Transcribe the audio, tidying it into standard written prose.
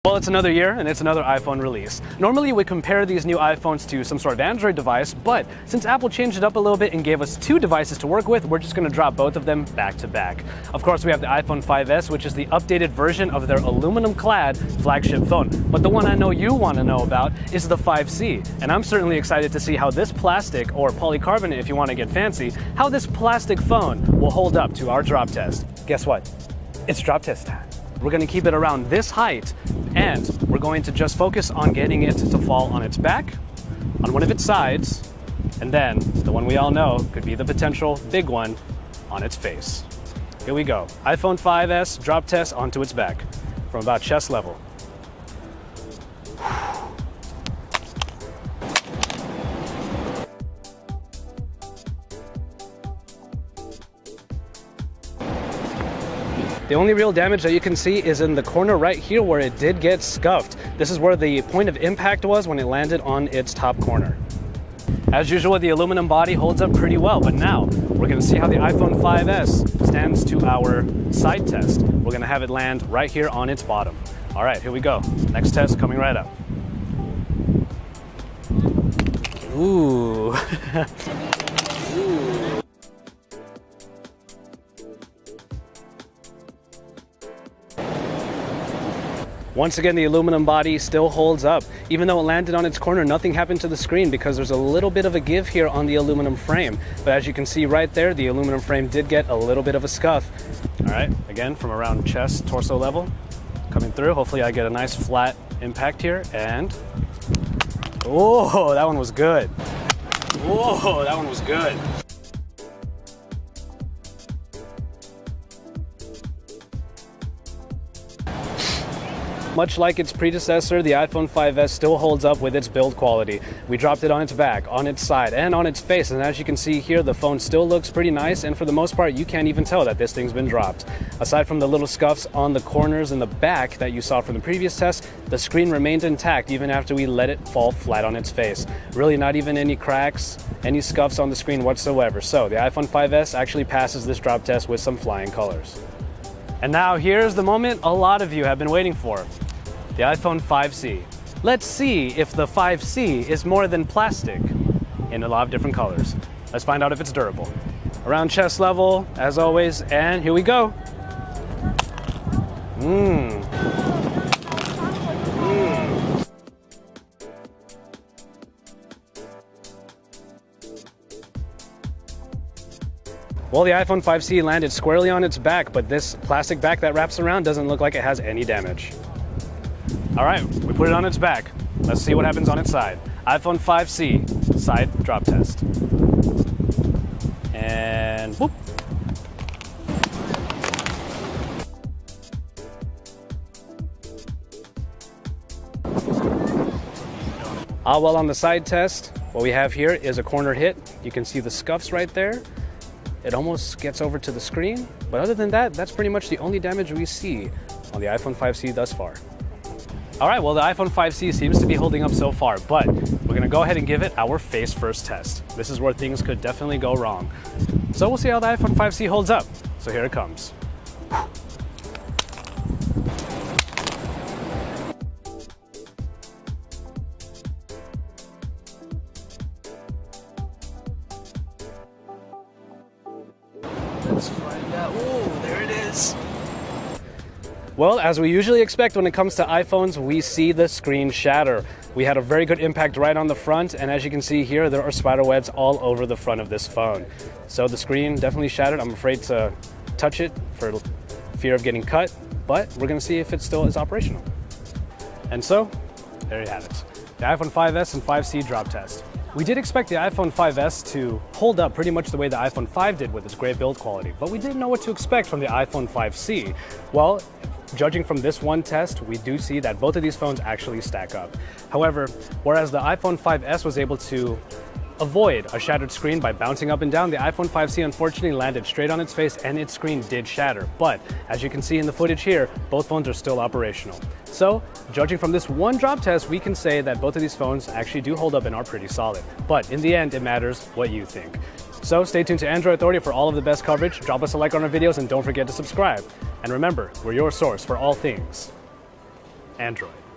Well, it's another year and it's another iPhone release. Normally we compare these new iPhones to some sort of Android device, but since Apple changed it up a little bit and gave us two devices to work with, we're just going to drop both of them back to back. Of course, we have the iPhone 5S, which is the updated version of their aluminum-clad flagship phone. But the one I know you want to know about is the 5C, and I'm certainly excited to see how this plastic, or polycarbonate if you want to get fancy, how this plastic phone will hold up to our drop test. Guess what? It's drop test time. We're going to keep it around this height, and we're going to just focus on getting it to fall on its back, on one of its sides, and then the one we all know could be the potential big one, on its face. Here we go. iPhone 5S drop test onto its back from about chest level. The only real damage that you can see is in the corner right here where it did get scuffed. This is where the point of impact was when it landed on its top corner. As usual, the aluminum body holds up pretty well, but now we're going to see how the iPhone 5S stands to our side test. We're going to have it land right here on its bottom. All right, here we go. Next test coming right up. Ooh. Ooh. Once again, the aluminum body still holds up. Even though it landed on its corner, nothing happened to the screen because there's a little bit of a give here on the aluminum frame. But as you can see right there, the aluminum frame did get a little bit of a scuff. All right, again, from around chest, torso level, coming through. Hopefully I get a nice flat impact here, and oh, that one was good. Whoa, that one was good. Much like its predecessor, the iPhone 5S still holds up with its build quality. We dropped it on its back, on its side, and on its face, and as you can see here, the phone still looks pretty nice, and for the most part, you can't even tell that this thing's been dropped. Aside from the little scuffs on the corners and the back that you saw from the previous test, the screen remained intact even after we let it fall flat on its face. Really not even any cracks, any scuffs on the screen whatsoever. So the iPhone 5S actually passes this drop test with some flying colors. And now here's the moment a lot of you have been waiting for. The iPhone 5C. Let's see if the 5C is more than plastic in a lot of different colors. Let's find out if it's durable. Around chest level, as always, and here we go. Well, the iPhone 5C landed squarely on its back, but this plastic back that wraps around doesn't look like it has any damage. All right, we put it on its back. Let's see what happens on its side. iPhone 5C, side drop test. And whoop. Well, on the side test, what we have here is a corner hit. You can see the scuffs right there. It almost gets over to the screen, but other than that, that's pretty much the only damage we see on the iPhone 5C thus far. All right, well, the iPhone 5C seems to be holding up so far, but we're gonna go ahead and give it our face first test. This is where things could definitely go wrong. So we'll see how the iPhone 5C holds up. So here it comes. Let's find out. Ooh, there it is. Well, as we usually expect when it comes to iPhones, we see the screen shatter. We had a very good impact right on the front, and as you can see here, there are spider webs all over the front of this phone. So the screen definitely shattered. I'm afraid to touch it for fear of getting cut, but we're gonna see if it still is operational. And so, there you have it. The iPhone 5S and 5C drop test. We did expect the iPhone 5S to hold up pretty much the way the iPhone 5 did with its great build quality, but we didn't know what to expect from the iPhone 5C. Well, judging from this one test, we do see that both of these phones actually stack up. However, whereas the iPhone 5S was able to avoid a shattered screen by bouncing up and down, the iPhone 5C unfortunately landed straight on its face and its screen did shatter. But as you can see in the footage here, both phones are still operational. So, judging from this one drop test, we can say that both of these phones actually do hold up and are pretty solid. But in the end, it matters what you think. So stay tuned to Android Authority for all of the best coverage. Drop us a like on our videos and don't forget to subscribe. And remember, we're your source for all things Android.